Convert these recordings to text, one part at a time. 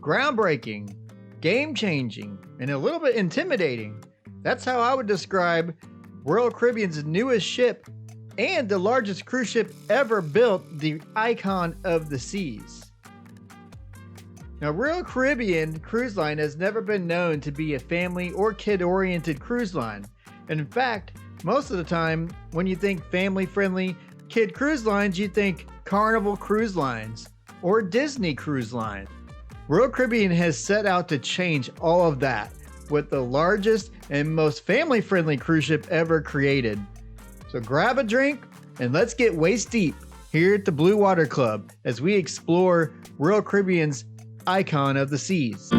groundbreaking, game-changing, and a little bit intimidating. That's how I would describe Royal Caribbean's newest ship and the largest cruise ship ever built, the Icon of the Seas. Now, Royal Caribbean Cruise Line has never been known to be a family or kid-oriented cruise line. And in fact, most of the time, when you think family-friendly kid cruise lines, you think Carnival Cruise Lines or Disney Cruise Line. Royal Caribbean has set out to change all of that with the largest and most family-friendly cruise ship ever created. So grab a drink and let's get waist deep here at the Blue Water Club as we explore Royal Caribbean's Icon of the Seas.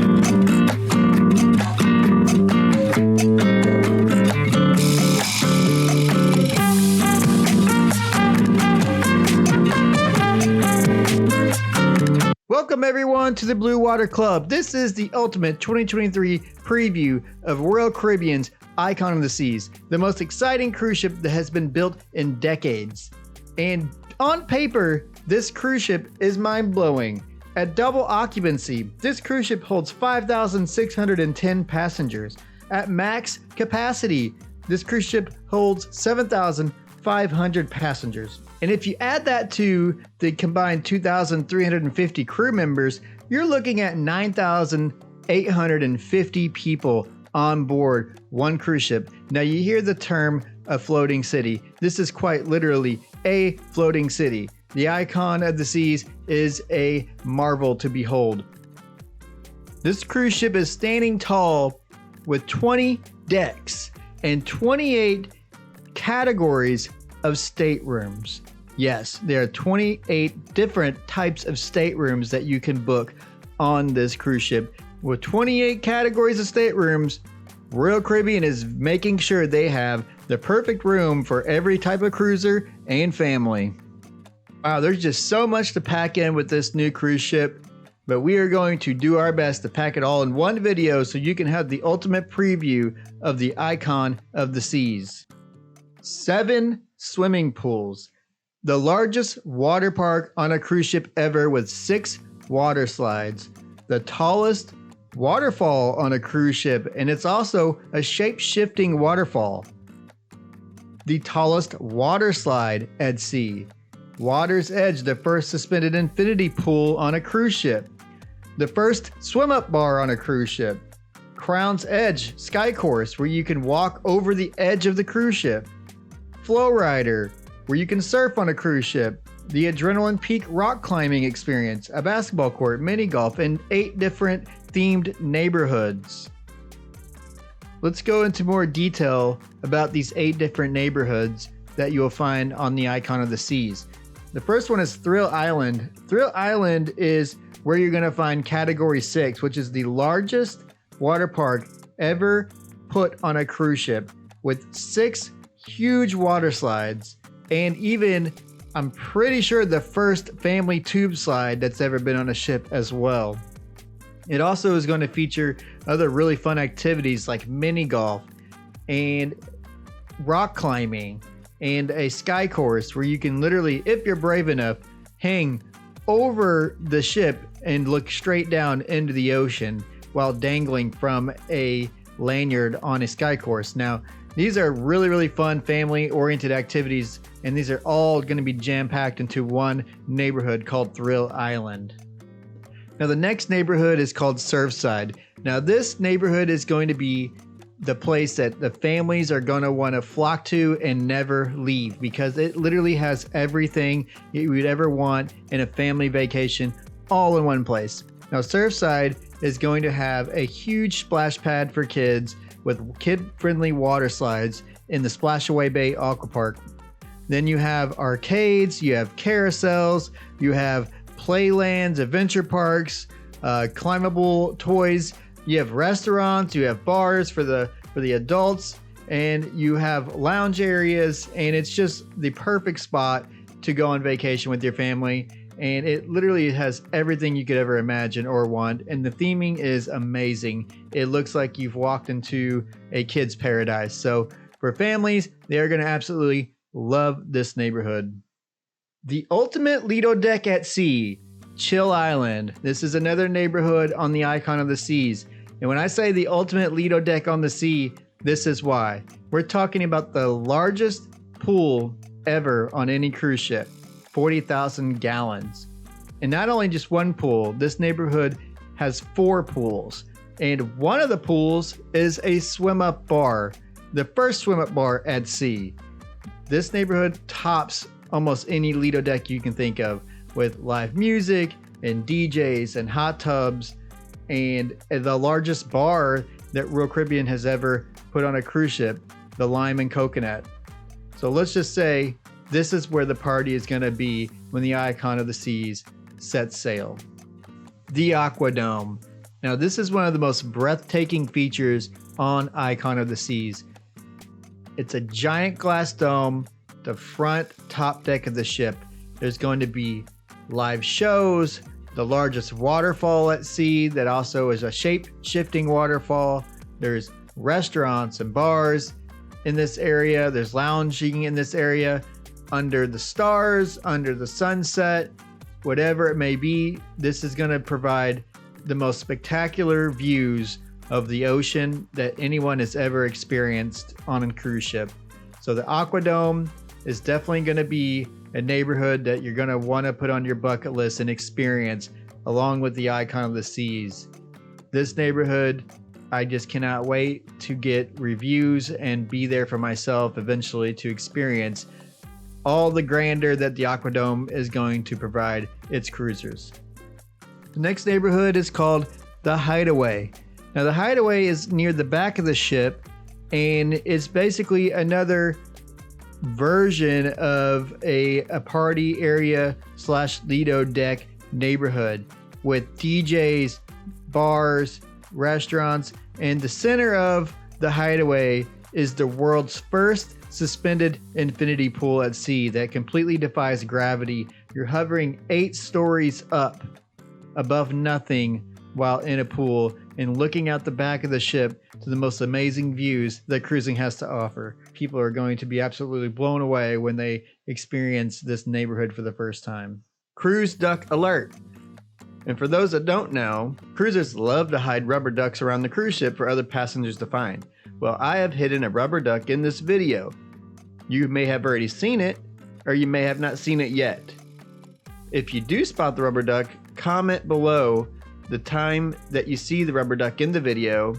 Welcome everyone to the Blue Water Club. This is the ultimate 2023 preview of Royal Caribbean's Icon of the Seas, the most exciting cruise ship that has been built in decades. And on paper, this cruise ship is mind-blowing. At double occupancy, this cruise ship holds 5,610 passengers. At max capacity, this cruise ship holds 7,500 passengers. And if you add that to the combined 2,350 crew members, you're looking at 9,850 people on board one cruise ship. Now you hear the term a floating city. This is quite literally a floating city. The Icon of the Seas is a marvel to behold. This cruise ship is standing tall with 20 decks and 28 categories of staterooms. Yes, there are 28 different types of staterooms that you can book on this cruise ship. With 28 categories of staterooms, Royal Caribbean is making sure they have the perfect room for every type of cruiser and family. Wow, there's just so much to pack in with this new cruise ship, but we are going to do our best to pack it all in one video so you can have the ultimate preview of the Icon of the Seas. 7 swimming pools. The largest water park on a cruise ship ever with 6 water slides. The tallest waterfall on a cruise ship, and it's also a shape-shifting waterfall. The tallest water slide at sea. Water's Edge, the first suspended infinity pool on a cruise ship. The first swim-up bar on a cruise ship. Crown's Edge Sky Course, where you can walk over the edge of the cruise ship. Flow Rider, where you can surf on a cruise ship. The Adrenaline Peak rock climbing experience, a basketball court, mini golf, and 8 different themed neighborhoods. Let's go into more detail about these 8 different neighborhoods that you'll find on the Icon of the Seas. The first one is Thrill Island. Thrill Island is where you're going to find Category 6, which is the largest water park ever put on a cruise ship, with 6 huge water slides, and even, I'm pretty sure, the first family tube slide that's ever been on a ship as well. It also is going to feature other really fun activities like mini golf and rock climbing and a sky course where you can literally, if you're brave enough, hang over the ship and look straight down into the ocean while dangling from a lanyard on a sky course. Now, these are really, really fun family-oriented activities, and these are all going to be jam-packed into one neighborhood called Thrill Island. Now, the next neighborhood is called Surfside. Now, this neighborhood is going to be the place that the families are going to want to flock to and never leave, because it literally has everything you would ever want in a family vacation all in one place. Now, Surfside is going to have a huge splash pad for kids with kid-friendly water slides in the Splash Away Bay Aqua Park. Then you have arcades, you have carousels, you have playlands, adventure parks, climbable toys. You have restaurants, you have bars for the adults, and you have lounge areas, and it's just the perfect spot to go on vacation with your family. And it literally has everything you could ever imagine or want, and the theming is amazing. It looks like you've walked into a kid's paradise. So for families, they are going to absolutely love this neighborhood. The ultimate Lido deck at sea. Chill Island. This is another neighborhood on the Icon of the Seas. And when I say the ultimate Lido deck on the sea, this is why. We're talking about the largest pool ever on any cruise ship, 40,000 gallons. And not only just one pool, this neighborhood has 4 pools. And one of the pools is a swim-up bar, the first swim-up bar at sea. This neighborhood tops almost any Lido deck you can think of, with live music and DJs and hot tubs, and the largest bar that Royal Caribbean has ever put on a cruise ship, the Lime and Coconut. So let's just say this is where the party is going to be when the Icon of the Seas sets sail. The Aquadome. Now this is one of the most breathtaking features on Icon of the Seas. It's a giant glass dome, the front top deck of the ship. There's going to be live shows, the largest waterfall at sea that also is a shape-shifting waterfall. There's restaurants and bars in this area. There's lounging in this area under the stars, under the sunset, whatever it may be. This is going to provide the most spectacular views of the ocean that anyone has ever experienced on a cruise ship. So the Aquadome is definitely going to be a neighborhood that you're going to want to put on your bucket list and experience along with the Icon of the Seas. This neighborhood, I just cannot wait to get reviews and be there for myself eventually to experience all the grandeur that the Aquadome is going to provide its cruisers. The next neighborhood is called the Hideaway. Now the Hideaway is near the back of the ship, and it's basically another version of a party area / Lido deck neighborhood with DJs, bars, restaurants, and the center of the Hideaway is the world's first suspended infinity pool at sea that completely defies gravity. You're hovering 8 stories up above nothing while in a pool and looking out the back of the ship to the most amazing views that cruising has to offer. People are going to be absolutely blown away when they experience this neighborhood for the first time. Cruise duck alert. And for those that don't know, cruisers love to hide rubber ducks around the cruise ship for other passengers to find. Well, I have hidden a rubber duck in this video. You may have already seen it, or you may have not seen it yet. If you do spot the rubber duck, comment below the time that you see the rubber duck in the video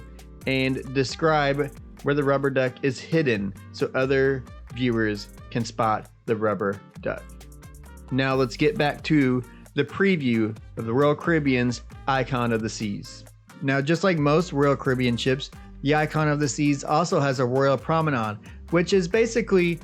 and describe where the rubber duck is hidden so other viewers can spot the rubber duck. Now let's get back to the preview of the Royal Caribbean's Icon of the Seas. Now, just like most Royal Caribbean ships, the Icon of the Seas also has a Royal Promenade, which is basically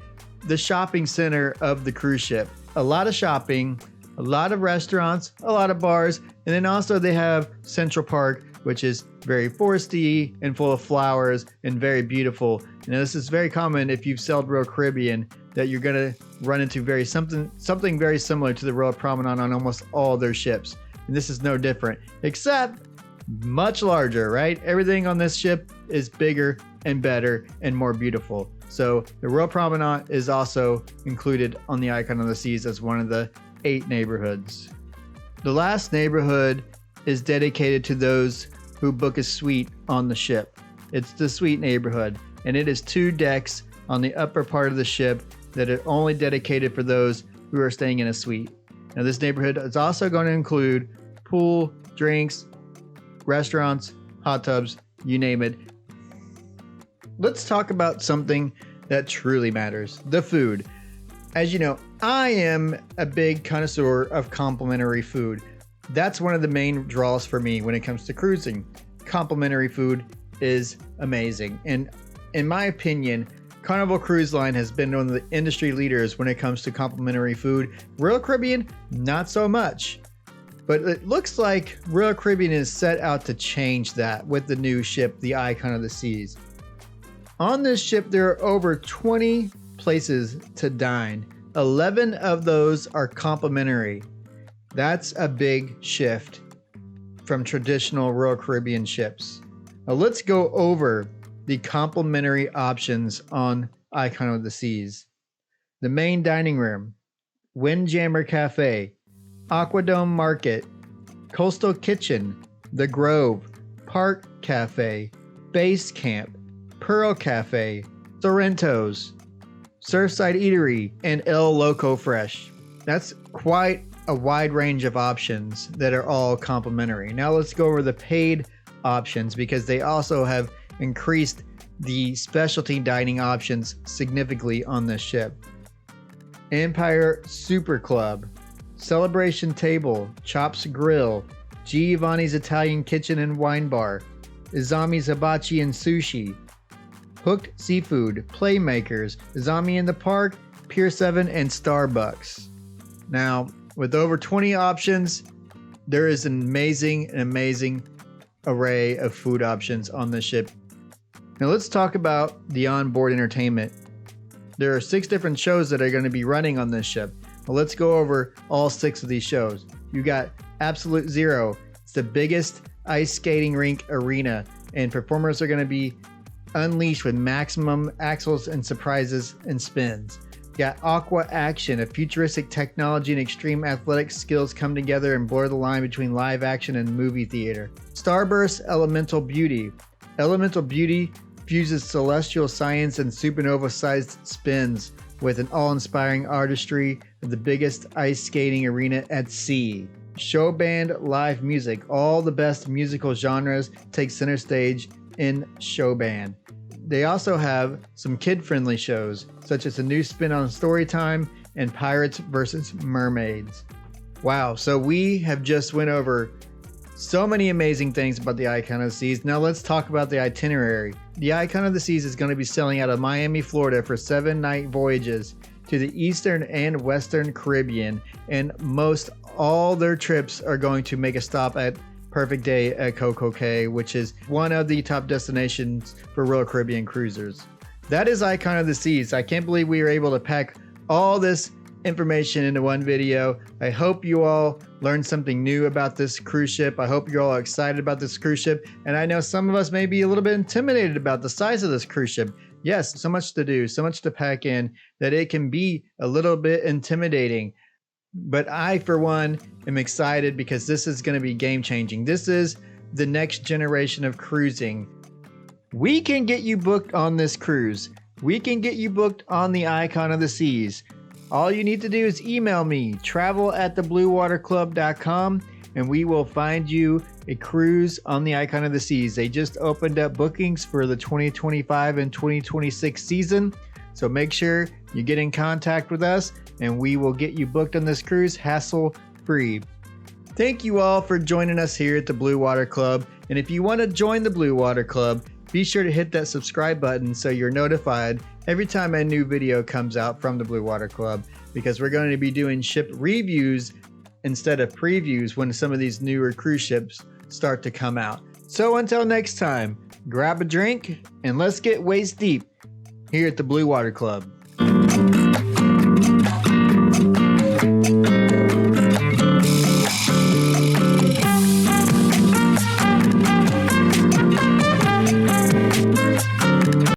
the shopping center of the cruise ship. A lot of shopping, a lot of restaurants, a lot of bars, and then also they have Central Park, which is very foresty and full of flowers and very beautiful. And this is very common if you've sailed Royal Caribbean, that you're gonna run into something very similar to the Royal Promenade on almost all their ships. And this is no different, except much larger, right? Everything on this ship is bigger and better and more beautiful. So the Royal Promenade is also included on the Icon of the Seas as one of the 8 neighborhoods. The last neighborhood is dedicated to those who book a suite on the ship. It's the suite neighborhood, and it is 2 decks on the upper part of the ship that are only dedicated for those who are staying in a suite. Now this neighborhood is also going to include pool, drinks, restaurants, hot tubs, you name it. Let's talk about something that truly matters, the food. As you know, I am a big connoisseur of complimentary food. That's one of the main draws for me when it comes to cruising. Complimentary food is amazing. And in my opinion, Carnival Cruise Line has been one of the industry leaders when it comes to complimentary food. Royal Caribbean, not so much. But it looks like Royal Caribbean is set out to change that with the new ship, the Icon of the Seas. On this ship, there are over 20 places to dine. 11 of those are complimentary. That's a big shift from traditional Royal Caribbean ships. Now let's go over the complimentary options on Icon of the Seas. The main dining room, Windjammer Cafe, Aquadome Market, Coastal Kitchen, The Grove, Park Cafe, Base Camp, Pearl Cafe, Sorrento's, Surfside Eatery, and El Loco Fresh. That's quite a wide range of options that are all complimentary. Now let's go over the paid options because they also have increased the specialty dining options significantly on this ship. Empire Super Club, Celebration Table, Chops Grill, Giovanni's Italian Kitchen and Wine Bar, Izami's Hibachi and Sushi, Hooked Seafood, Playmakers, Izami in the Park, Pier 7, and Starbucks. Now, with over 20 options, there is an amazing array of food options on the ship. Now let's talk about the onboard entertainment. There are 6 different shows that are going to be running on this ship. Well, let's go over all 6 of these shows. You got Absolute Zero. It's the biggest ice skating rink arena, and performers are going to be unleashed with maximum axles and surprises and spins. You got Aqua Action, a futuristic technology and extreme athletic skills come together and blur the line between live action and movie theater. Starburst Elemental Beauty. Elemental Beauty fuses celestial science and supernova-sized spins with an awe-inspiring artistry of the biggest ice skating arena at sea. Show band live music. All the best musical genres take center stage in show band. They also have some kid-friendly shows, such as a new spin on Storytime and Pirates vs. Mermaids. Wow, so we have just went over so many amazing things about the Icon of the Seas. Now let's talk about the itinerary. The Icon of the Seas is going to be sailing out of Miami, Florida for 7-night voyages to the Eastern and Western Caribbean, and most all their trips are going to make a stop at Perfect Day at Coco Cay, which is one of the top destinations for Royal Caribbean cruisers. That is Icon of the Seas. I can't believe we were able to pack all this information into one video. I hope you all learned something new about this cruise ship. I hope you're all excited about this cruise ship. And I know some of us may be a little bit intimidated about the size of this cruise ship. Yes, so much to do, so much to pack in that it can be a little bit intimidating. But I, for one, am excited because this is going to be game changing. This is the next generation of cruising. We can get you booked on this cruise. We can get you booked on the Icon of the Seas. All you need to do is email me, travel@thebluewaterclub.com, and we will find you a cruise on the Icon of the Seas. They just opened up bookings for the 2025 and 2026 season. So make sure you get in contact with us and we will get you booked on this cruise hassle-free. Thank you all for joining us here at the Blue Water Club. And if you want to join the Blue Water Club, be sure to hit that subscribe button so you're notified every time a new video comes out from the Blue Water Club, because we're going to be doing ship reviews instead of previews when some of these newer cruise ships start to come out. So until next time, grab a drink and let's get waist deep here at the Blue Water Club.